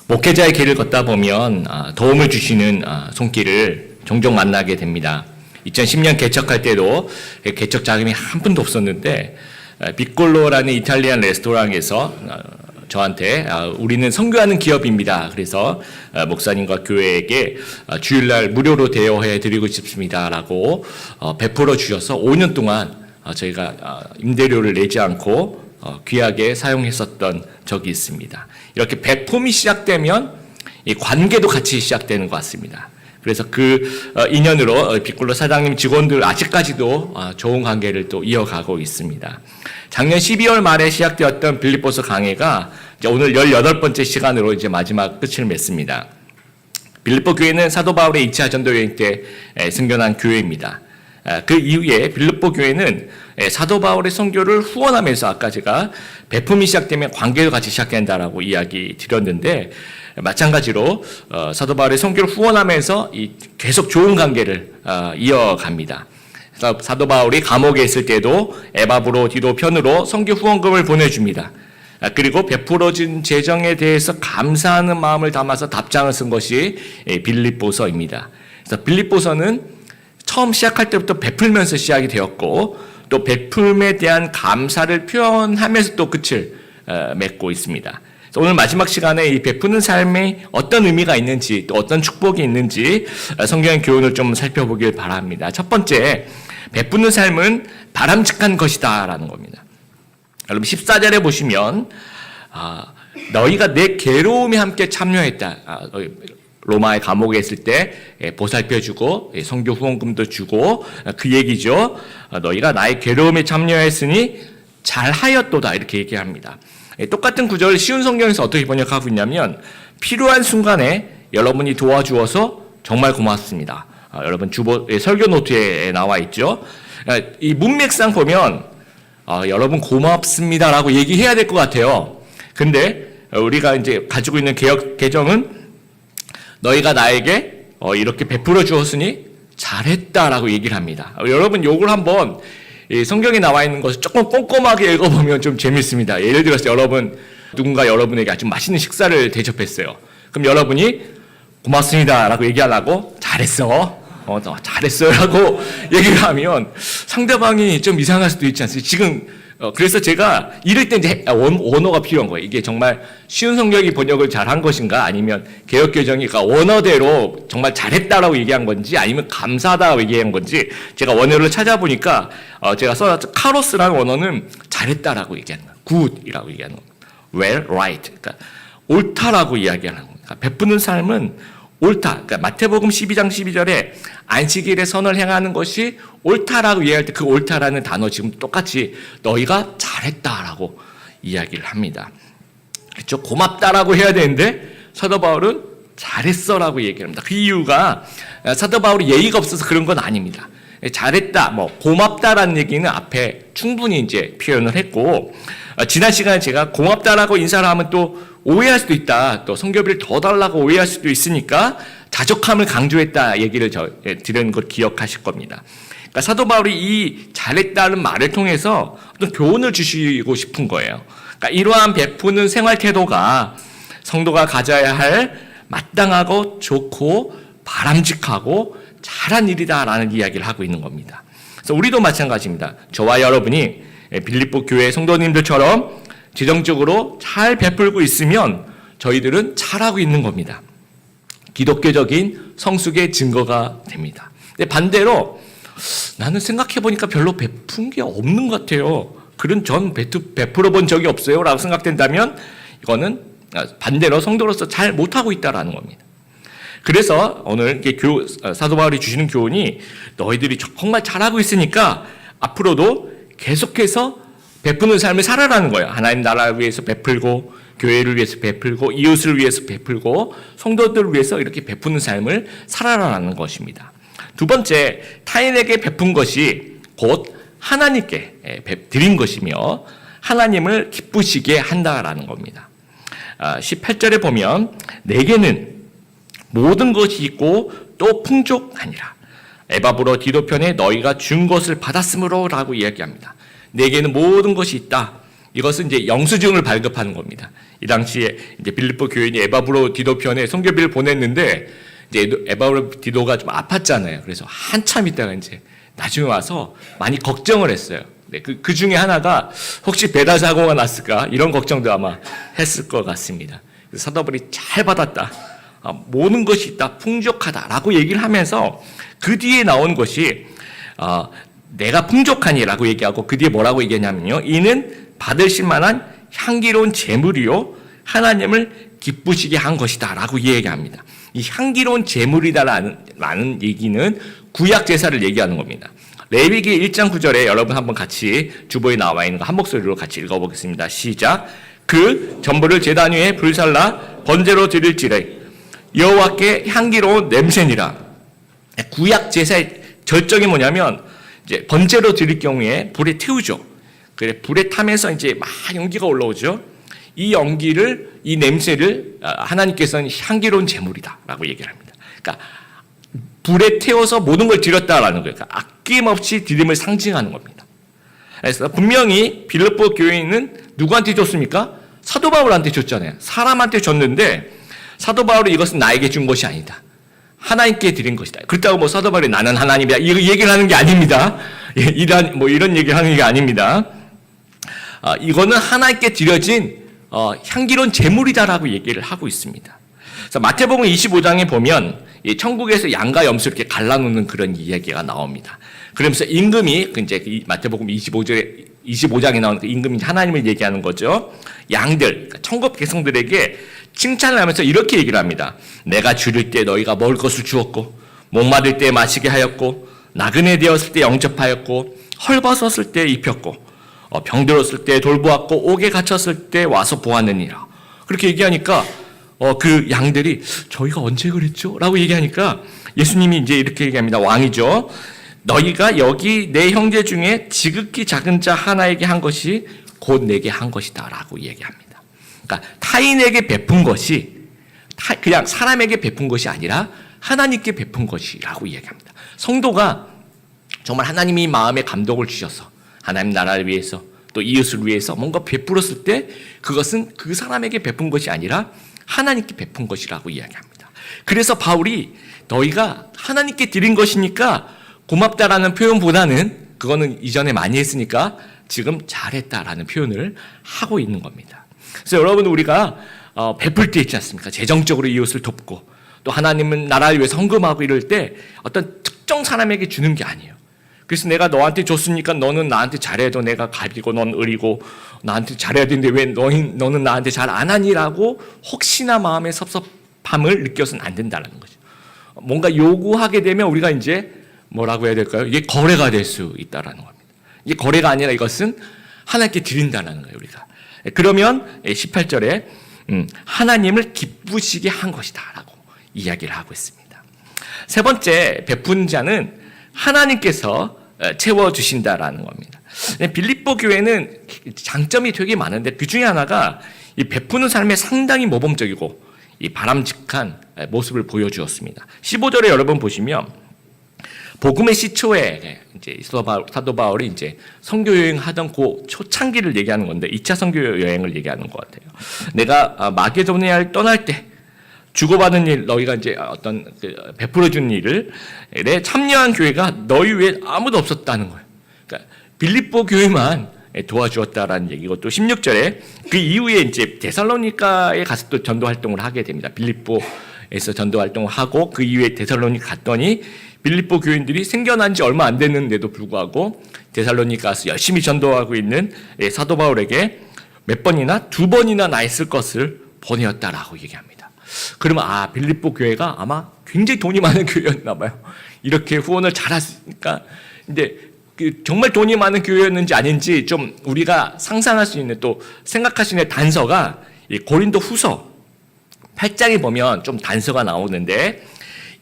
목회자의 길을 걷다 보면 도움을 주시는 손길을 종종 만나게 됩니다. 2010년 개척할 때도 개척 자금이 한 푼도 없었는데 빅골로라는 이탈리안 레스토랑에서 저한테 우리는 선교하는 기업입니다. 그래서 목사님과 교회에게 주일날 무료로 대여해 드리고 싶습니다라고 베풀어 주셔서 5년 동안 저희가 임대료를 내지 않고 귀하게 사용했었던 적이 있습니다. 이렇게 베품이 시작되면 이 관계도 같이 시작되는 것 같습니다. 그래서 그 인연으로 빅골로 사장님 직원들 아직까지도 좋은 관계를 또 이어가고 있습니다. 작년 12월 말에 시작되었던 빌립보서 강해가 이제 오늘 18번째 시간으로 이제 마지막 끝을 맺습니다. 빌립보 교회는 사도 바울의 2차 전도 여행 때 생겨난 교회입니다. 그 이후에 빌립보 교회는 사도 바울의 선교를 후원하면서 아까 제가 베품이 시작되면 관계도 같이 시작된다라고 이야기 드렸는데 마찬가지로 사도 바울의 선교를 후원하면서 계속 좋은 관계를 이어갑니다. 사도 바울이 감옥에 있을 때도 에바브로 디도 편으로 선교 후원금을 보내줍니다. 그리고 베풀어진 재정에 대해서 감사하는 마음을 담아서 답장을 쓴 것이 빌립보서입니다. 그래서 빌립보서는 처음 시작할 때부터 베풀면서 시작이 되었고 또 베풀음에 대한 감사를 표현하면서 또 끝을 맺고 있습니다. 오늘 마지막 시간에 이 베푸는 삶에 어떤 의미가 있는지 또 어떤 축복이 있는지 성경의 교훈을 좀 살펴보길 바랍니다. 첫 번째, 베푸는 삶은 바람직한 것이다 라는 겁니다. 여러분 14절에 보시면 너희가 내 괴로움에 함께 참여했다. 로마의 감옥에 있을 때 보살펴주고 선교 후원금도 주고 그 얘기죠. 너희가 나의 괴로움에 참여했으니 잘하였도다 이렇게 얘기합니다. 똑같은 구절 쉬운 성경에서 어떻게 번역하고 있냐면 필요한 순간에 여러분이 도와주어서 정말 고맙습니다. 여러분 설교 노트에 나와 있죠. 이 문맥상 보면 여러분 고맙습니다라고 얘기해야 될 것 같아요. 근데 우리가 이제 가지고 있는 개역 개정은 너희가 나에게 이렇게 베풀어 주었으니 잘했다라고 얘기를 합니다. 여러분 요걸 한번 성경에 나와 있는 것을 조금 꼼꼼하게 읽어보면 좀 재밌습니다. 예를 들어서 여러분 누군가 여러분에게 아주 맛있는 식사를 대접했어요. 그럼 여러분이 고맙습니다라고 얘기하려고 잘했어. 잘했어요라고 얘기를 하면 상대방이 좀 이상할 수도 있지 않습니까? 지금 그래서 제가 이럴 때 이제 원어가 필요한 거예요. 이게 정말 쉬운 성경이 번역을 잘한 것인가 아니면 개역개정이 원어대로 정말 잘했다라고 얘기한 건지 아니면 감사하다고 얘기한 건지 제가 원어를 찾아보니까 제가 써놨죠. 카로스라는 원어는 잘했다라고 얘기하는 거예요. good이라고 얘기하는 거예요. well, right. 그러니까 옳다라고 이야기하는 거예요. 그러니까 베푸는 삶은 옳다. 그러니까 마태복음 12장 12절에 안식일에 선을 행하는 것이 옳다라고 이야기할 때 그 옳다라는 단어 지금 똑같이 너희가 잘했다라고 이야기를 합니다. 그렇죠? 고맙다라고 해야 되는데 사도 바울은 잘했어라고 얘기합니다. 그 이유가 사도 바울이 예의가 없어서 그런 건 아닙니다. 잘했다, 고맙다라는 얘기는 앞에 충분히 이제 표현을 했고 지난 시간에 제가 고맙다라고 인사를 하면 또 오해할 수도 있다. 또 성교비를 더 달라고 오해할 수도 있으니까 자족함을 강조했다 얘기를 드리는 걸 기억하실 겁니다. 그러니까 사도 바울이 이 잘했다는 말을 통해서 어떤 교훈을 주시고 싶은 거예요. 그러니까 이러한 베푸는 생활 태도가 성도가 가져야 할 마땅하고 좋고 바람직하고 잘한 일이다라는 이야기를 하고 있는 겁니다. 그래서 우리도 마찬가지입니다. 저와 여러분이 빌립보 교회 성도님들처럼 재정적으로 잘 베풀고 있으면 저희들은 잘하고 있는 겁니다. 기독교적인 성숙의 증거가 됩니다. 근데 반대로 나는 생각해보니까 별로 베푼 게 없는 것 같아요. 그런 전 베풀어 본 적이 없어요 라고 생각된다면 이거는 반대로 성도로서 잘 못하고 있다는 겁니다. 그래서 오늘 사도 바울이 주시는 교훈이 너희들이 정말 잘하고 있으니까 앞으로도 계속해서 베푸는 삶을 살아라는 거예요. 하나님 나라를 위해서 베풀고 교회를 위해서 베풀고 이웃을 위해서 베풀고 성도들을 위해서 이렇게 베푸는 삶을 살아라는 것입니다. 두 번째, 타인에게 베푼 것이 곧 하나님께 드린 것이며 하나님을 기쁘시게 한다라는 겁니다. 18절에 보면 내게는 모든 것이 있고 또 풍족하니라. 에바브로 디도편에 너희가 준 것을 받았으므로 라고 이야기합니다. 내게는 모든 것이 있다. 이것은 이제 영수증을 발급하는 겁니다. 이 당시에 이제 빌립보 교인이 에바브로 디도편에 선교비를 보냈는데 이제 에바브로 디도가 좀 아팠잖아요. 그래서 한참 있다가 이제 나중에 와서 많이 걱정을 했어요. 네, 그 중에 하나가 혹시 배달 사고가 났을까 이런 걱정도 아마 했을 것 같습니다. 사도 바울이 잘 받았다. 모든 것이 다 풍족하다라고 얘기를 하면서 그 뒤에 나온 것이 내가 풍족하니라고 얘기하고 그 뒤에 뭐라고 얘기하냐면요. 이는 받으실 만한 향기로운 제물이요 하나님을 기쁘시게 한 것이다 라고 얘기합니다. 이 향기로운 제물이다라는 얘기는 구약 제사를 얘기하는 겁니다. 레위기 1장 9절에 여러분 한번 같이 주보에 나와 있는 거 한 목소리로 같이 읽어보겠습니다. 시작. 그 전부를 제단 위에 불살라 번제로 드릴지래 여호와께 향기로운 냄새니라. 구약 제사의 절정이 뭐냐면 이제 번제로 드릴 경우에 불에 태우죠. 그래 불에 타면서 이제 막 연기가 올라오죠. 이 연기를 이 냄새를 하나님께서는 향기로운 제물이다라고 얘기를 합니다. 그러니까 불에 태워서 모든 걸 드렸다라는 거예요. 그러니까 아낌없이 드림을 상징하는 겁니다. 그래서 분명히 빌립보 교회는 누구한테 줬습니까? 사도 바울한테 줬잖아요. 사람한테 줬는데 사도 바울이 이것은 나에게 준 것이 아니다. 하나님께 드린 것이다. 그렇다고 뭐 사도 바울이 나는 하나님이다. 이거 얘기를 하는 게 아닙니다. 이런 얘기를 하는 게 아닙니다. 이거는 하나님께 드려진 향기로운 제물이다라고 얘기를 하고 있습니다. 그래서 마태복음 25장에 보면 천국에서 양과 염소 이렇게 갈라놓는 그런 이야기가 나옵니다. 그러면서 임금이 이제 마태복음 25장에 나오는 그 임금이 하나님을 얘기하는 거죠. 양들, 그러니까 천국 백성들에게 칭찬을 하면서 이렇게 얘기를 합니다. 내가 줄일 때 너희가 먹을 것을 주었고 목마를 때 마시게 하였고 나그네 되었을 때 영접하였고 헐벗었을 때 입혔고 병들었을 때 돌보았고 옥에 갇혔을 때 와서 보았느니라. 그렇게 얘기하니까 그 양들이 저희가 언제 그랬죠? 라고 얘기하니까 예수님이 이제 이렇게 얘기합니다. 왕이죠. 너희가 여기 내 형제 중에 지극히 작은 자 하나에게 한 것이 곧 내게 한 것이다 라고 얘기합니다. 그러니까 타인에게 베푼 것이 그냥 사람에게 베푼 것이 아니라 하나님께 베푼 것이라고 얘기합니다. 성도가 정말 하나님이 마음에 감동을 주셔서 하나님 나라를 위해서 또 이웃을 위해서 뭔가 베풀었을 때 그것은 그 사람에게 베푼 것이 아니라 하나님께 베푼 것이라고 이야기합니다. 그래서 바울이 너희가 하나님께 드린 것이니까 고맙다라는 표현보다는 그거는 이전에 많이 했으니까 지금 잘했다라는 표현을 하고 있는 겁니다. 그래서 여러분 우리가 베풀 때 있지 않습니까? 재정적으로 이웃을 돕고 또 하나님은 나라를 위해 헌금하고 이럴 때 어떤 특정 사람에게 주는 게 아니에요. 그래서 내가 너한테 줬으니까 너는 나한테 잘해도 내가 갑이고 넌 을이고 나한테 잘해야 되는데 왜 너는 나한테 잘 안 하니라고 혹시나 마음의 섭섭함을 느껴서는 안 된다는 거죠. 뭔가 요구하게 되면 우리가 이제 뭐라고 해야 될까요? 이게 거래가 될 수 있다는 겁니다. 이게 거래가 아니라 이것은 하나님께 드린다는 거예요. 우리가. 그러면 18절에 하나님을 기쁘시게 한 것이다 라고 이야기를 하고 있습니다. 세 번째 베푼 자는 하나님께서 채워주신다라는 겁니다. 빌립보 교회는 장점이 되게 많은데 그 중에 하나가 이 베푸는 삶에 상당히 모범적이고 이 바람직한 모습을 보여주었습니다. 15절에 여러분 보시면 복음의 시초에 이제 사도 바울이 이제 선교 여행하던 그 초창기를 얘기하는 건데 2차 선교 여행을 얘기하는 것 같아요. 내가 마게도니아를 떠날 때 주고받은 일 너희가 이제 어떤 베풀어 준 일에 참여한 교회가 너희 외에 아무도 없었다는 거예요. 그러니까 빌립보 교회만 도와주었다라는 얘기고 또 16절에 그 이후에 이제 데살로니가에 가서 또 전도 활동을 하게 됩니다. 빌립보에서 전도 활동을 하고 그 이후에 데살로니가 갔더니 빌립보 교인들이 생겨난 지 얼마 안 됐는데도 불구하고 데살로니가 가서 열심히 전도하고 있는 사도 바울에게 몇 번이나 두 번이나 나 있을 것을 보내었다라고 얘기합니다. 그러면 빌립보 교회가 아마 굉장히 돈이 많은 교회였나 봐요. 이렇게 후원을 잘하니까 근데 정말 돈이 많은 교회였는지 아닌지 좀 우리가 상상할 수 있는 또 생각할 수 있는 단서가 고린도 후서 8장에 보면 좀 단서가 나오는데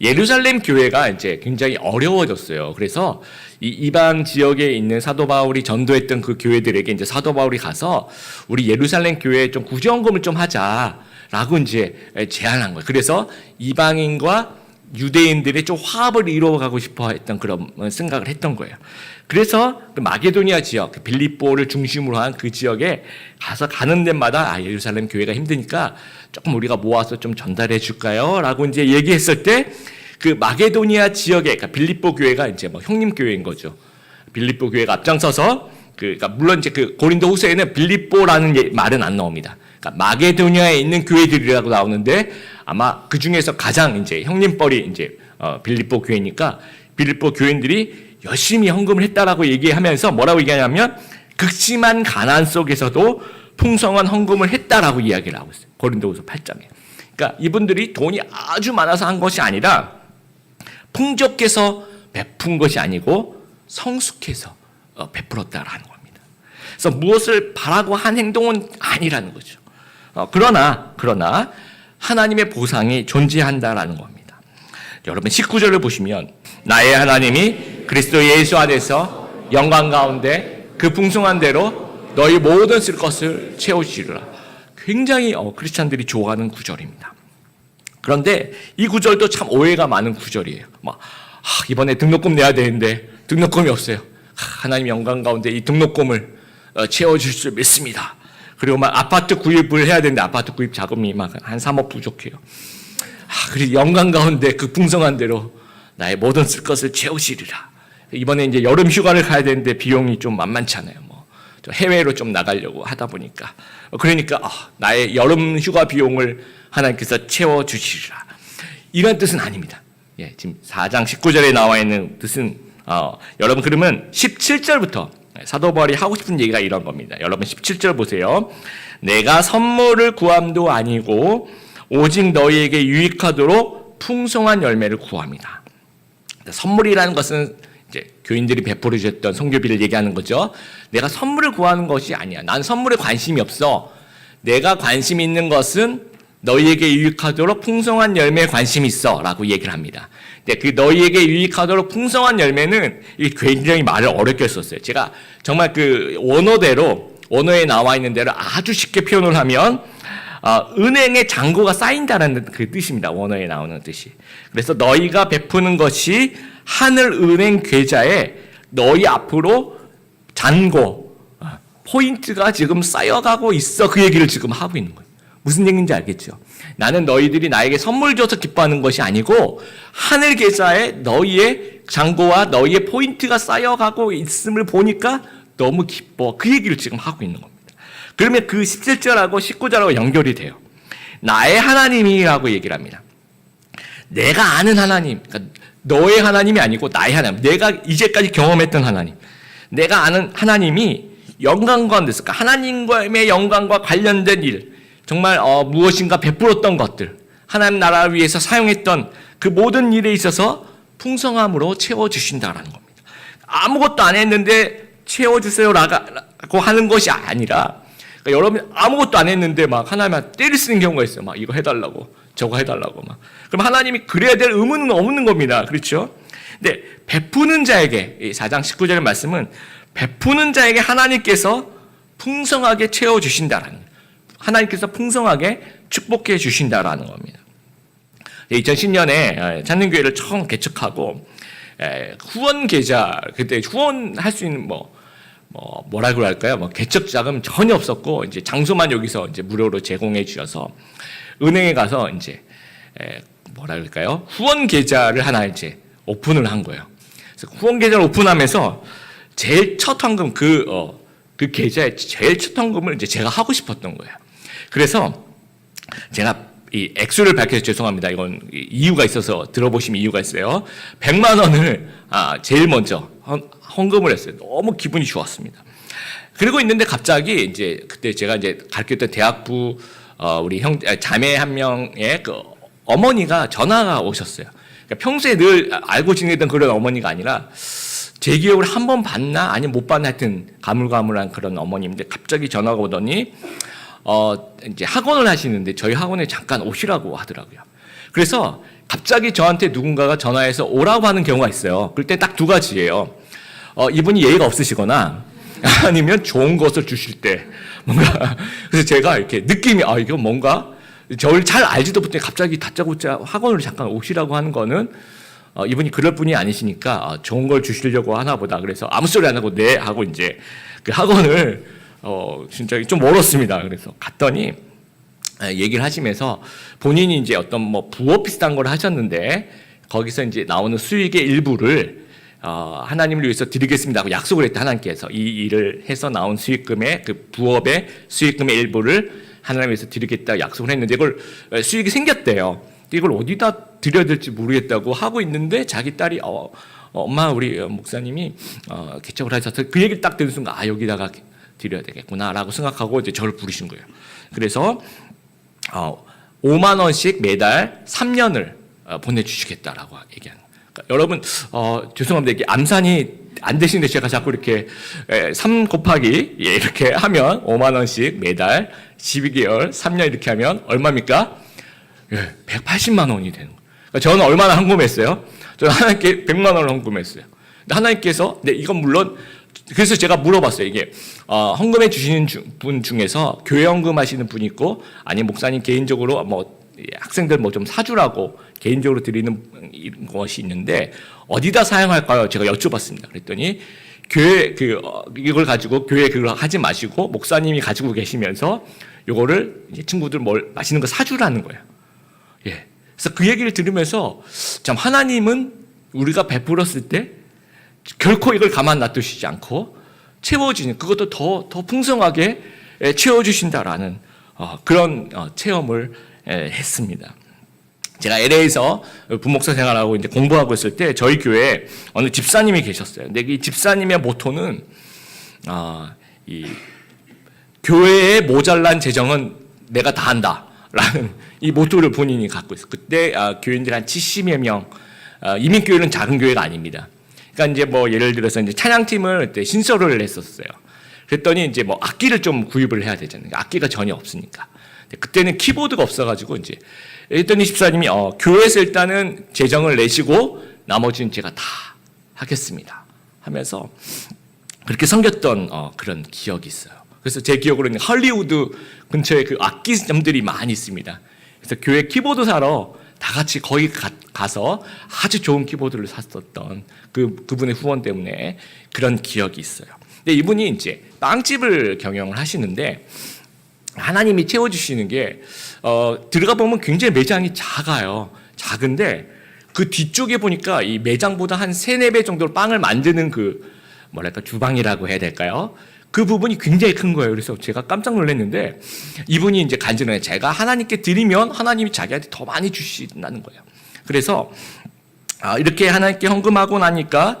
예루살렘 교회가 이제 굉장히 어려워졌어요. 그래서 이 이방 지역에 있는 사도 바울이 전도했던 그 교회들에게 이제 사도 바울이 가서 우리 예루살렘 교회에 좀 구제헌금을 좀 하자라고 이제 제안한 거예요. 그래서 이방인과 유대인들의 좀 화합을 이루어가고 싶어 했던 그런 생각을 했던 거예요. 그래서 그 마게도니아 지역, 그 빌립보를 중심으로 한 그 지역에 가는 데마다 예루살렘 교회가 힘드니까 조금 우리가 모아서 좀 전달해 줄까요? 라고 이제 얘기했을 때 그 마게도니아 지역에, 그러니까 빌립보 교회가 이제 뭐 형님 교회인 거죠. 빌립보 교회가 앞장서서 그러니까 물론 이제 그 고린도 후서에는 빌립보라는 말은 안 나옵니다. 그러니까 마게도니아에 있는 교회들이라고 나오는데 아마 그 중에서 가장 이제 형님뻘이 이제 빌립보 교회니까 빌립보 교인들이 열심히 헌금을 했다라고 얘기하면서 뭐라고 얘기하냐면 극심한 가난 속에서도 풍성한 헌금을 했다라고 이야기를 하고 있어요. 고린도후서 8장에. 그러니까 이분들이 돈이 아주 많아서 한 것이 아니라 풍족해서 베푼 것이 아니고 성숙해서 베풀었다라는 겁니다. 그래서 무엇을 바라고 한 행동은 아니라는 거죠. 그러나 하나님의 보상이 존재한다라는 겁니다. 여러분 19절을 보시면 나의 하나님이 그리스도 예수 안에서 영광 가운데 그 풍성한 대로 너희 모든 쓸 것을 채우시리라. 굉장히 크리스찬들이 좋아하는 구절입니다. 그런데 이 구절도 참 오해가 많은 구절이에요. 이번에 등록금 내야 되는데 등록금이 없어요. 하나님 영광 가운데 이 등록금을 채워줄 줄 믿습니다. 그리고 아파트 구입을 해야 되는데 아파트 구입 자금이 한 3억 부족해요. 그리고 영광 가운데 그 풍성한 대로 나의 모든 쓸 것을 채우시리라. 이번에 이제 여름 휴가를 가야 되는데 비용이 좀 만만치 않아요. 해외로 좀 나가려고 하다 보니까. 그러니까 나의 여름 휴가 비용을 하나님께서 채워주시리라. 이런 뜻은 아닙니다. 지금 4장 19절에 나와 있는 뜻은 여러분 그러면 17절부터 사도 바울이 하고 싶은 얘기가 이런 겁니다. 여러분 17절 보세요. 내가 선물을 구함도 아니고 오직 너희에게 유익하도록 풍성한 열매를 구합니다. 선물이라는 것은 이제 교인들이 베풀어 주셨던 선교비를 얘기하는 거죠. 내가 선물을 구하는 것이 아니야. 난 선물에 관심이 없어. 내가 관심 있는 것은 너희에게 유익하도록 풍성한 열매에 관심이 있어 라고 얘기를 합니다. 근데 그 너희에게 유익하도록 풍성한 열매는 이게 굉장히 말을 어렵게 썼어요. 제가 정말 그 원어에 나와 있는 대로 아주 쉽게 표현을 하면 은행에 잔고가 쌓인다는 그 뜻입니다. 원어에 나오는 뜻이. 그래서 너희가 베푸는 것이 하늘 은행 계좌에 너희 앞으로 잔고, 포인트가 지금 쌓여가고 있어. 그 얘기를 지금 하고 있는 거예요. 무슨 얘기인지 알겠죠? 나는 너희들이 나에게 선물 줘서 기뻐하는 것이 아니고 하늘 계좌에 너희의 잔고와 너희의 포인트가 쌓여가고 있음을 보니까 너무 기뻐. 그 얘기를 지금 하고 있는 겁니다. 그러면 그 17절하고 19절하고 연결이 돼요. 나의 하나님이라고 얘기를 합니다. 내가 아는 하나님, 그러니까 너의 하나님이 아니고 나의 하나님, 내가 이제까지 경험했던 하나님, 내가 아는 하나님이 영광 가운데 있을까? 하나님과의 영광과 관련된 일, 정말 무엇인가 베풀었던 것들, 하나님 나라를 위해서 사용했던 그 모든 일에 있어서 풍성함으로 채워주신다라는 겁니다. 아무것도 안 했는데 채워주세요라고 하는 것이 아니라, 그러니까 여러분 아무것도 안 했는데 막 하나님한테 때를 쓰는 경우가 있어요. 막 이거 해달라고, 저거 해달라고 막. 그럼 하나님이 그래야 될 의무는 없는 겁니다. 그렇죠? 근데 베푸는 자에게, 이 4장 19절의 말씀은 베푸는 자에게 하나님께서 풍성하게 채워주신다라는 거예요. 하나님께서 풍성하게 축복해 주신다라는 겁니다. 2010년에 찾는교회를 처음 개척하고 후원 계좌, 그때 후원할 수 있는 뭐라고 할까요? 개척 자금 전혀 없었고 이제 장소만 여기서 이제 무료로 제공해 주셔서 은행에 가서 이제 뭐라 그럴까요? 후원 계좌를 하나 이제 오픈을 한 거예요. 그래서 후원 계좌를 오픈하면서 제일 첫 헌금 그 계좌에 제일 첫 헌금을 이제 제가 하고 싶었던 거예요. 그래서 제가 이 액수를 밝혀서 죄송합니다. 이건 이유가 있어서 들어보시면 이유가 있어요. 100만 원을 제일 먼저 헌금을 했어요. 너무 기분이 좋았습니다. 그리고 있는데 갑자기 이제 그때 제가 이제 가르쳤던 대학부 우리 자매 한 명의 그 어머니가 전화가 오셨어요. 그러니까 평소에 늘 알고 지내던 그런 어머니가 아니라 제 기억을 한 번 봤나 아니면 못 봤나 하여튼 가물가물한 그런 어머니인데 갑자기 전화가 오더니 이제 학원을 하시는데 저희 학원에 잠깐 오시라고 하더라고요. 그래서 갑자기 저한테 누군가가 전화해서 오라고 하는 경우가 있어요. 그럴 때 딱 두 가지예요. 이분이 예의가 없으시거나 아니면 좋은 것을 주실 때 뭔가 그래서 제가 이렇게 느낌이 이거 뭔가 저를 잘 알지도 못해 갑자기 다짜고짜 학원을 잠깐 오시라고 하는 거는 이분이 그럴 분이 아니시니까 좋은 걸 주시려고 하나 보다. 그래서 아무 소리 안 하고 네 하고 이제 그 학원을 진짜 좀 멀었습니다. 그래서 갔더니 얘기를 하시면서 본인이 이제 어떤 뭐 부업 비슷한 걸 하셨는데 거기서 이제 나오는 수익의 일부를 하나님을 위해서 드리겠습니다 하고 약속을 했다. 하나님께서 이 일을 해서 나온 수익금의 그 부업의 수익금의 일부를 하나님을 위해서 드리겠다 약속을 했는데 이걸 수익이 생겼대요. 이걸 어디다 드려야 될지 모르겠다고 하고 있는데 자기 딸이 엄마 우리 목사님이 개척을 하셔서 그 얘기를 딱 듣는 순간 여기다가 드려야 되겠구나라고 생각하고 이제 저를 부르신 거예요. 그래서 5만 원씩 매달 3년을 보내주시겠다라고 얘기하는. 그러니까 여러분 죄송합니다. 이게 암산이 안 되시는데 제가 자꾸 이렇게 3 곱하기 이렇게 하면 5만 원씩 매달 12개월 3년 이렇게 하면 얼마입니까? 180만 원이 되는 거예요. 그러니까 저는 얼마나 헌금했어요? 저는 하나님께 100만 원을 헌금했어요. 근데 하나님께서 이건 물론 그래서 제가 물어봤어요. 이게 헌금해 주시는 분 중에서 교회 헌금하시는 분이 있고 아니 목사님 개인적으로 뭐 학생들 뭐 좀 사주라고 개인적으로 드리는 것이 있는데 어디다 사용할까요? 제가 여쭤봤습니다. 그랬더니 교회 이걸 가지고 교회 그걸 하지 마시고 목사님이 가지고 계시면서 요거를 이제 친구들 뭘 맛있는 거 사주라는 거예요. 예. 그래서 그 얘기를 들으면서 참 하나님은 우리가 베풀었을 때 결코 이걸 가만 놔두시지 않고 채워주는 그것도 더 풍성하게 채워주신다라는 그런 체험을 했습니다. 제가 LA에서 부목사 생활하고 이제 공부하고 있을 때 저희 교회에 어느 집사님이 계셨어요. 근데 이 집사님의 모토는 이 교회의 모자란 재정은 내가 다 한다라는 이 모토를 본인이 갖고 있어요. 그때 교인들 한 70여 명, 이민교회는 작은 교회가 아닙니다. 그러니까 이제 뭐 예를 들어서 이제 찬양팀을 그때 신설을 했었어요. 그랬더니 이제 뭐 악기를 좀 구입을 해야 되잖아요. 악기가 전혀 없으니까. 그때는 키보드가 없어가지고 이제 그랬더니 집사님이 교회에서 일단은 재정을 내시고 나머지는 제가 다 하겠습니다 하면서 그렇게 섬겼던 그런 기억이 있어요. 그래서 제 기억으로는 할리우드 근처에 그 악기점들이 많이 있습니다. 그래서 교회 키보드 사러 다 같이 거기 가서 아주 좋은 키보드를 샀었던 그분의 후원 때문에 그런 기억이 있어요. 근데 이분이 이제 빵집을 경영을 하시는데 하나님이 채워주시는 게 들어가 보면 굉장히 매장이 작아요. 작은데 그 뒤쪽에 보니까 이 매장보다 한 3-4배 정도로 빵을 만드는 그 뭐랄까 주방이라고 해야 될까요? 그 부분이 굉장히 큰 거예요. 그래서 제가 깜짝 놀랐는데 이분이 이제 간증을 제가 하나님께 드리면 하나님이 자기한테 더 많이 주신다는 거예요. 그래서 이렇게 하나님께 헌금하고 나니까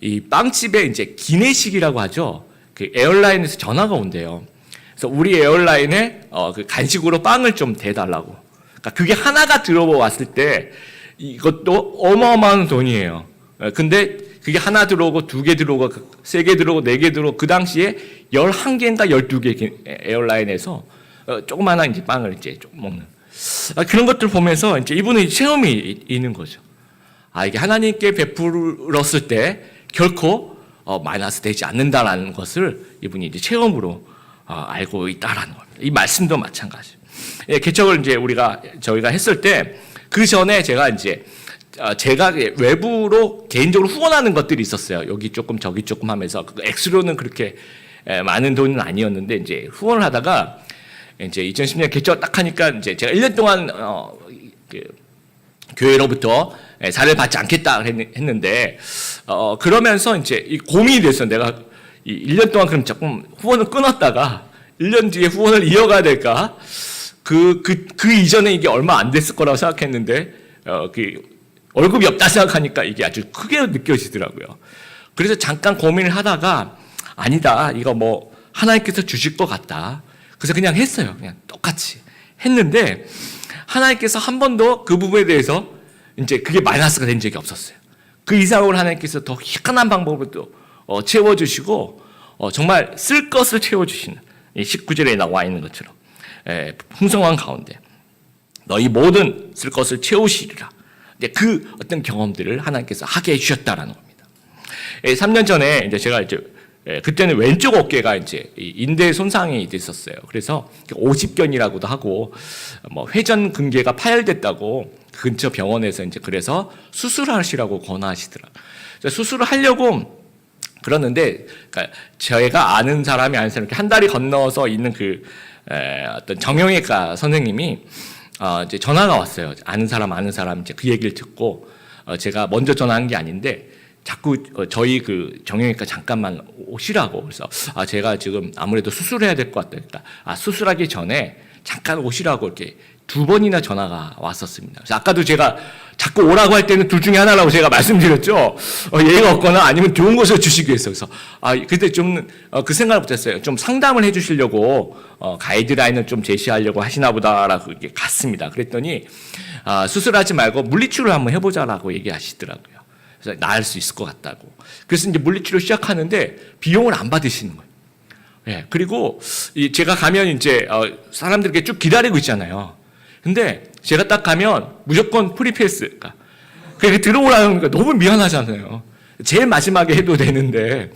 이 빵집에 이제 기내식이라고 하죠. 그 에어라인에서 전화가 온대요. 그래서 우리 에어라인에 그 간식으로 빵을 좀 대달라고. 그러니까 그게 하나가 들어왔을 때 이것도 어마어마한 돈이에요. 근데 그게 하나 들어오고 2개 들어오고 3개 들어오고 4개 들어오고 그 당시에 11개인가 12개 에어라인에서 조그마한 이제 빵을 이제 좀 먹는 그런 것들 보면서 이제 이분의 체험이 있는 거죠. 이게 하나님께 베풀었을 때 결코 마이너스 되지 않는다라는 것을 이분이 이제 체험으로 알고 있다라는 겁니다. 이 말씀도 마찬가지. 개척을 이제 저희가 했을 때 그 전에 제가 외부로 개인적으로 후원하는 것들이 있었어요. 여기 조금 저기 조금 하면서 액수로는 그렇게 많은 돈은 아니었는데 이제 후원을 하다가 이제 2010년 개척 딱 하니까 이제 제가 1년 동안 교회로부터 사례를 받지 않겠다 했는데 그러면서 이제 이 고민이 됐어요. 내가 1년 동안 그럼 조금 후원을 끊었다가 1년 뒤에 후원을 이어가야 될까? 그 이전에 이게 얼마 안 됐을 거라고 생각했는데 월급이 없다 생각하니까 이게 아주 크게 느껴지더라고요. 그래서 잠깐 고민을 하다가 아니다. 이거 뭐 하나님께서 주실 것 같다. 그래서 그냥 했어요. 그냥 똑같이 했는데 하나님께서 한 번도 그 부분에 대해서 이제 그게 마이너스가 된 적이 없었어요. 그 이상으로 하나님께서 더 희한한 방법으로 또 채워주시고 정말 쓸 것을 채워주시는 19절에 나와 있는 것처럼 풍성한 가운데 너희 모든 쓸 것을 채우시리라. 그 어떤 경험들을 하나님께서 하게 해주셨다라는 겁니다. 3년 전에 이제 제가 그때는 왼쪽 어깨가 이제 인대 손상이 됐었어요. 그래서 50견이라고도 하고 뭐 회전 근개가 파열됐다고 근처 병원에서 이제 그래서 수술하시라고 권하시더라고요. 수술을 하려고 그러는데 그러니까 저희가 아는 사람이 이렇게 한 다리 건너서 있는 그 어떤 정형외과 선생님이 이제 전화가 왔어요. 아는 사람 이제 그 얘기를 듣고 제가 먼저 전화한 게 아닌데 자꾸 저희 그 정형외과 잠깐만 오시라고. 그래서 제가 지금 아무래도 수술해야 될 것 같다. 그러니까 수술하기 전에 잠깐 오시라고 이렇게 2번이나 전화가 왔었습니다. 그래서 아까도 제가 자꾸 오라고 할 때는 둘 중에 하나라고 제가 말씀드렸죠. 예의가 없거나 아니면 좋은 것을 주시기 위해서. 그래서 그때 좀 그 생각을 못했어요. 좀 상담을 해주시려고 가이드라인을 좀 제시하려고 하시나 보다라고 이렇게 갔습니다. 그랬더니 수술하지 말고 물리치료를 한번 해보자라고 얘기하시더라고요. 그래서 나을 수 있을 것 같다고. 그래서 이제 물리치료 시작하는데 비용을 안 받으시는 거예요. 예, 그리고 제가 가면 이제 사람들께 쭉 기다리고 있잖아요. 근데 제가 딱 가면 무조건 프리패스. 그러니까 들어오라는 거 너무 미안하잖아요. 제일 마지막에 해도 되는데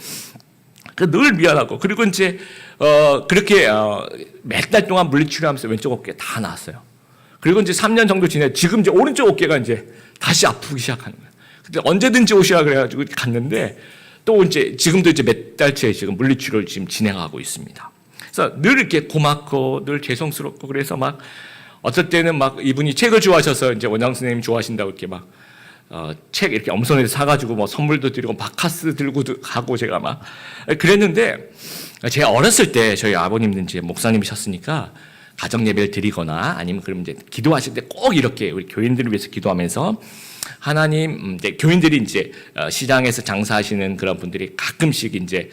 늘 미안하고. 그리고 이제 그렇게 몇 달 동안 물리치료하면서 왼쪽 어깨 다 나았어요. 그리고 이제 3년 정도 지내 지금 이제 오른쪽 어깨가 이제 다시 아프기 시작하는 거예요. 근데 언제든지 오시라 그래가지고 갔는데 또 이제 지금도 이제 몇 달째 지금 물리치료를 지금 진행하고 있습니다. 그래서 늘 이렇게 고맙고 늘 죄송스럽고 그래서 막 어떨 때는 막 이분이 책을 좋아하셔서 이제 원장 선생님 좋아하신다고 이렇게 막 책 이렇게 엄선해서 사가지고 뭐 선물도 드리고 바카스 들고 가고 제가 막 그랬는데 제가 어렸을 때 저희 아버님은 이제 목사님이셨으니까 가정 예배를 드리거나 아니면 그럼 이제 기도하실 때 꼭 이렇게 우리 교인들을 위해서 기도하면서 하나님, 이제 교인들이 이제 시장에서 장사하시는 그런 분들이 가끔씩 이제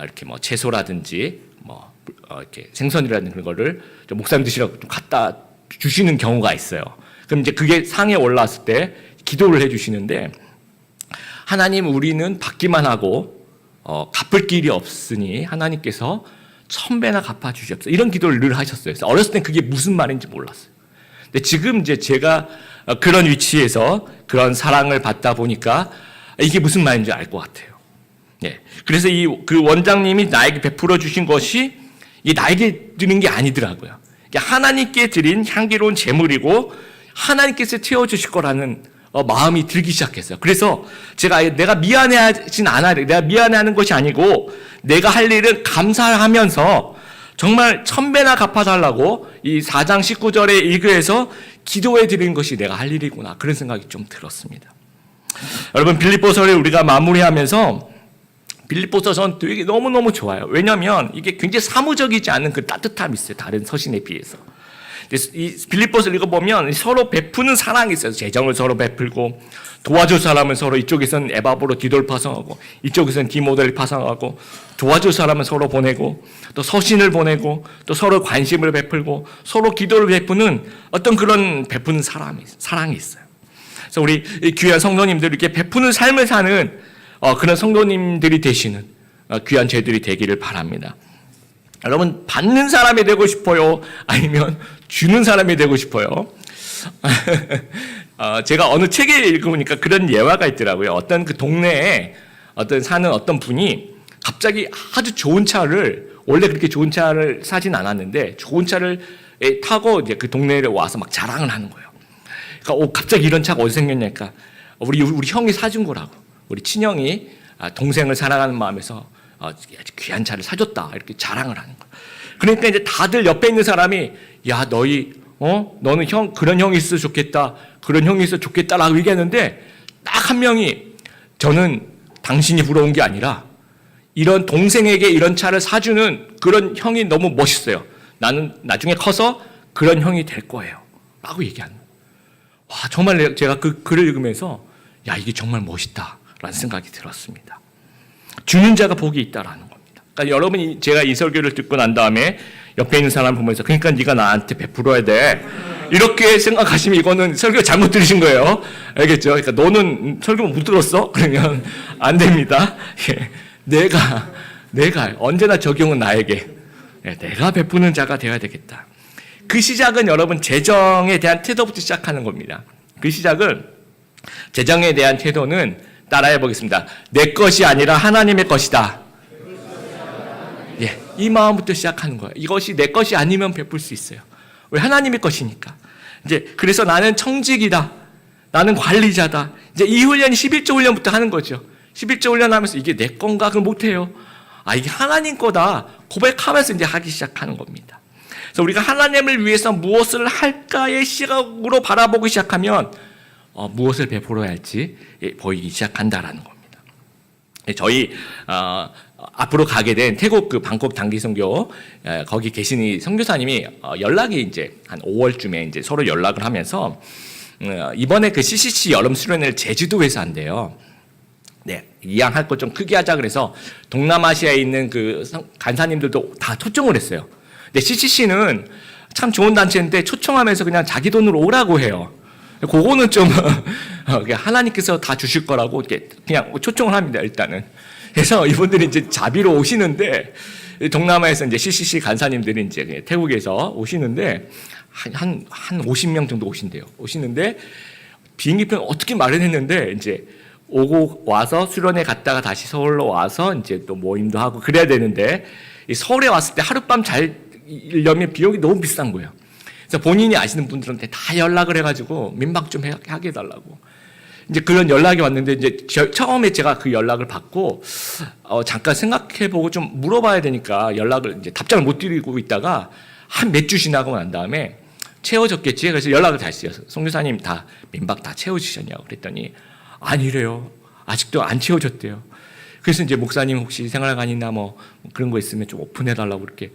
이렇게 뭐 채소라든지 뭐 이렇게 생선이라는 그런 거를 목사님 드시라고 좀 갖다 주시는 경우가 있어요. 그럼 이제 그게 상에 올라왔을 때 기도를 해주시는데 하나님 우리는 받기만 하고 갚을 길이 없으니 하나님께서 1000배나 갚아 주시옵소서 이런 기도를 늘 하셨어요. 그래서 어렸을 땐 그게 무슨 말인지 몰랐어요. 근데 지금 이제 제가 그런 위치에서 그런 사랑을 받다 보니까 이게 무슨 말인지 알 것 같아요. 예. 그래서 그 원장님이 나에게 베풀어 주신 것이 이 나에게 드린 게 아니더라고요. 하나님께 드린 향기로운 제물이고 하나님께서 채워주실 거라는 마음이 들기 시작했어요. 그래서 내가 미안해하진 않아야 돼. 내가 미안해하는 것이 아니고 내가 할 일은 감사하면서 정말 1000배나 갚아달라고 이 4장 19절에 읽어서 기도해 드리는 것이 내가 할 일이구나. 그런 생각이 좀 들었습니다. 여러분 빌립보서를 우리가 마무리하면서 빌립보서는 되게 너무너무 좋아요. 왜냐하면 이게 굉장히 사무적이지 않은 그 따뜻함이 있어요. 다른 서신에 비해서. 이 빌립보서를 읽어보면 서로 베푸는 사랑이 있어요. 재정을 서로 베풀고 도와줄 사람은 서로 이쪽에서는 에바브로 디도를 파송하고 이쪽에서는 디모데를 파송하고 도와줄 사람은 서로 보내고 또 서신을 보내고 또 서로 관심을 베풀고 서로 기도를 베푸는 어떤 그런 베푸는 사랑이 있어요. 그래서 우리 귀한 성도님들 이렇게 베푸는 삶을 사는 그런 성도님들이 되시는 귀한 죄들이 되기를 바랍니다. 여러분 받는 사람이 되고 싶어요? 아니면 주는 사람이 되고 싶어요? 제가 어느 책에 읽어보니까 그런 예화가 있더라고요. 어떤 그 동네에 사는 어떤 분이 갑자기 아주 좋은 차를 원래 그렇게 좋은 차를 사진 않았는데 좋은 차를 타고 이제 그 동네에 와서 막 자랑을 하는 거예요. 그러니까 갑자기 이런 차가 어디서 생겼냐니까 우리 형이 사준 거라고. 우리 친형이 동생을 사랑하는 마음에서 귀한 차를 사줬다 이렇게 자랑을 하는 거예요. 그러니까 이제 다들 옆에 있는 사람이 야 너희 너는 그런 형이 있어 좋겠다 그런 형이 있어 좋겠다라고 얘기하는데 딱 한 명이 저는 당신이 부러운 게 아니라 이런 동생에게 이런 차를 사주는 그런 형이 너무 멋있어요. 나는 나중에 커서 그런 형이 될 거예요 라고 얘기하는 거예요. 와 정말 제가 그 글을 읽으면서 야 이게 정말 멋있다라는 생각이 들었습니다. 주는 자가 복이 있다라는 겁니다. 그러니까 여러분이 제가 이 설교를 듣고 난 다음에 옆에 있는 사람 보면서 그러니까 네가 나한테 베풀어야 돼 이렇게 생각하시면 이거는 설교 잘못 들으신 거예요. 알겠죠? 그러니까 너는 설교 못 들었어? 그러면 안 됩니다. 예. 내가 언제나 적용은 나에게 내가 베푸는 자가 되어야 되겠다. 그 시작은 여러분 재정에 대한 태도부터 시작하는 겁니다. 그 시작은 재정에 대한 태도는 따라해 보겠습니다. 내 것이 아니라 하나님의 것이다. 이 마음부터 시작하는 거예요. 이것이 내 것이 아니면 베풀 수 있어요. 왜? 하나님의 것이니까. 이제 그래서 나는 청직이다. 나는 관리자다. 이제 이 훈련이 11조 훈련부터 하는 거죠. 11조 훈련하면서 이게 내 건가? 그걸 못해요. 이게 하나님 거다. 고백하면서 이제 하기 시작하는 겁니다. 그래서 우리가 하나님을 위해서 무엇을 할까의 시각으로 바라보기 시작하면 무엇을 베풀어야 할지 보이기 시작한다라는 겁니다. 저희 앞으로 가게 된 태국 그 방콕 단기 선교 거기 계신 이 선교사님이 연락이 이제 한 5월쯤에 이제 서로 연락을 하면서 이번에 그 CCC 여름 수련회를 제주도에서 한대요. 네, 이왕 할 거 좀 크게 하자 그래서 동남아시아에 있는 그 간사님들도 다 초청을 했어요. 근데 CCC는 참 좋은 단체인데 초청하면서 그냥 자기 돈으로 오라고 해요. 그거는 좀 하나님께서 다 주실 거라고 그냥 초청을 합니다, 일단은. 그래서 이분들이 이제 자비로 오시는데 동남아에서 이제 CCC 간사님들이 이제 태국에서 오시는데 한 50명 정도 오신대요. 오시는데 비행기표 어떻게 마련했는데 이제 오고 와서 수련회 갔다가 다시 서울로 와서 이제 또 모임도 하고 그래야 되는데 서울에 왔을 때 하룻밤 자려면 비용이 너무 비싼 거예요. 그래서 본인이 아시는 분들한테 다 연락을 해가지고 민박 좀 하게 해달라고. 이제 그런 연락이 왔는데 이제 처음에 제가 그 연락을 받고 잠깐 생각해보고 좀 물어봐야 되니까 연락을 이제 답장을 못 드리고 있다가 한 몇 주 지나고 난 다음에 채워졌겠지. 그래서 연락을 다시 해서 선교사님 다 민박 다 채워주셨냐고 그랬더니 아니래요. 아직도 안 채워졌대요. 그래서 이제 목사님 혹시 생활관이나 뭐 그런 거 있으면 좀 오픈해달라고 그렇게.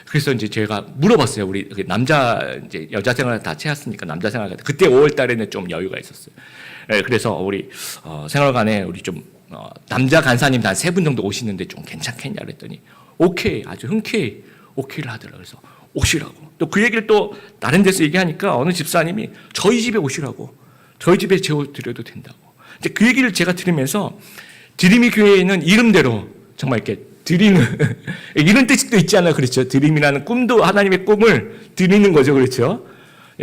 그래서 이제 제가 물어봤어요. 우리 남자 이제 여자 생활 다 채웠으니까 남자 생활 그때 5월 달에는 좀 여유가 있었어요. 네, 그래서 우리 생활관에 우리 좀 남자 간사님 한 3분 정도 오시는데 좀 괜찮겠냐 그랬더니 오케이 아주 흔쾌히 오케이를 하더라고요. 그래서 오시라고. 또 그 얘기를 또 다른 데서 얘기하니까 어느 집사님이 저희 집에 오시라고. 저희 집에 재워드려도 된다고. 이제 그 얘기를 제가 들으면서 드림이 교회에는 이름대로 정말 이렇게 드리는 이런 뜻도 있지 않나 그렇죠. 드림이라는 꿈도 하나님의 꿈을 드리는 거죠. 그렇죠.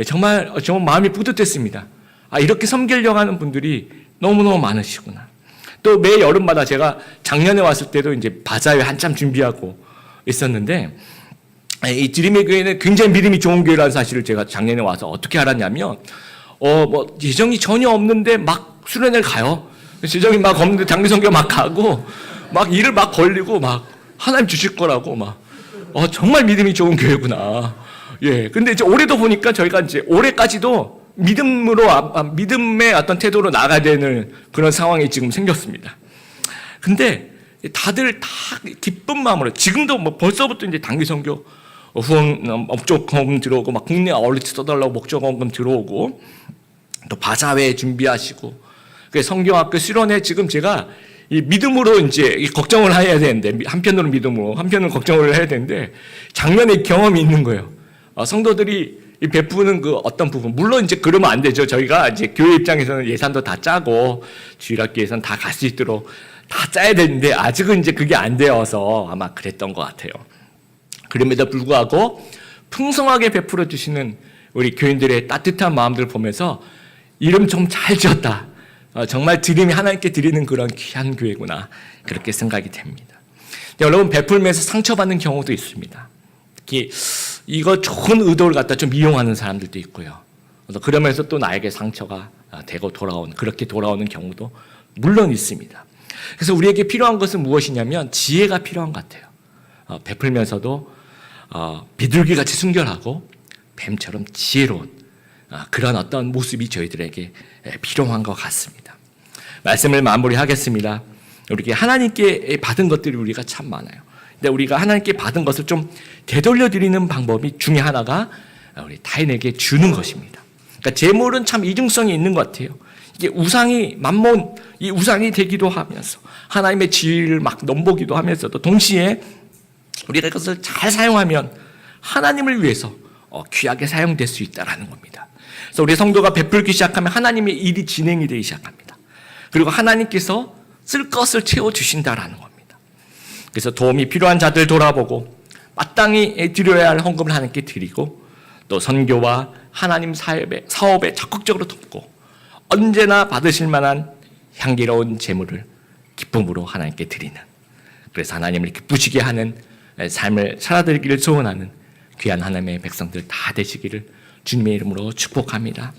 정말 마음이 뿌듯했습니다. 이렇게 섬기려고 하는 분들이 너무너무 많으시구나. 또 매 여름마다 제가 작년에 왔을 때도 이제 바자회 한참 준비하고 있었는데 이 드림의 교회는 굉장히 믿음이 좋은 교회라는 사실을 제가 작년에 와서 어떻게 알았냐면 뭐 예정이 전혀 없는데 막 수련회를 가요. 예정이 막 없는데 장기 선교 막 가고 막 일을 막 걸리고 막 하나님 주실 거라고 막 정말 믿음이 좋은 교회구나. 예. 근데 이제 올해도 보니까 저희가 이제 올해까지도 믿음의 어떤 태도로 나가야 되는 그런 상황이 지금 생겼습니다. 근데 다들 다 기쁜 마음으로 지금도 뭐 벌써부터 이제 단기 선교 후원 목적금 들어오고 막 국내 아울렛 써달라고 목적금 들어오고 또 바자회 준비하시고 그 성경학교 수련회 지금 제가 이 믿음으로 이제 걱정을 해야 되는데 한편으로 믿음으로 한편으로 걱정을 해야 되는데 작년에 경험이 있는 거예요. 성도들이 이 베푸는 그 어떤 부분 물론 이제 그러면 안 되죠. 저희가 이제 교회 입장에서는 예산도 다 짜고 주일학교 예산 다 갈 수 있도록 다 짜야 되는데 아직은 이제 그게 안 되어서 아마 그랬던 것 같아요. 그럼에도 불구하고 풍성하게 베풀어 주시는 우리 교인들의 따뜻한 마음들을 보면서 이름 좀 잘 지었다. 정말 드림이 하나님께 드리는 그런 귀한 교회구나. 그렇게 생각이 됩니다. 여러분 베풀면서 상처받는 경우도 있습니다. 특히 이거 좋은 의도를 갖다 좀 이용하는 사람들도 있고요. 그러면서 또 나에게 상처가 되고 그렇게 돌아오는 경우도 물론 있습니다. 그래서 우리에게 필요한 것은 무엇이냐면 지혜가 필요한 것 같아요. 베풀면서도 비둘기같이 순결하고 뱀처럼 지혜로운 그런 어떤 모습이 저희들에게 필요한 것 같습니다. 말씀을 마무리하겠습니다. 우리가 하나님께 받은 것들이 우리가 참 많아요. 근데 우리가 하나님께 받은 것을 좀 되돌려 드리는 방법이 중에 하나가 우리 타인에게 주는 것입니다. 그러니까 재물은 참 이중성이 있는 것 같아요. 이게 우상이 만몬 이 우상이 되기도 하면서 하나님의 지위를 막 넘보기도 하면서도 동시에 우리가 이것을 잘 사용하면 하나님을 위해서 귀하게 사용될 수 있다는 겁니다. 그래서 우리 성도가 베풀기 시작하면 하나님의 일이 진행이 되기 시작합니다. 그리고 하나님께서 쓸 것을 채워주신다는 겁니다. 그래서 도움이 필요한 자들 돌아보고 마땅히 드려야 할 헌금을 하나님께 드리고 또 선교와 하나님 사업에 적극적으로 돕고 언제나 받으실 만한 향기로운 재물을 기쁨으로 하나님께 드리는 그래서 하나님을 기쁘시게 하는 삶을 살아들기를 소원하는 귀한 하나님의 백성들 다 되시기를 주님의 이름으로 축복합니다.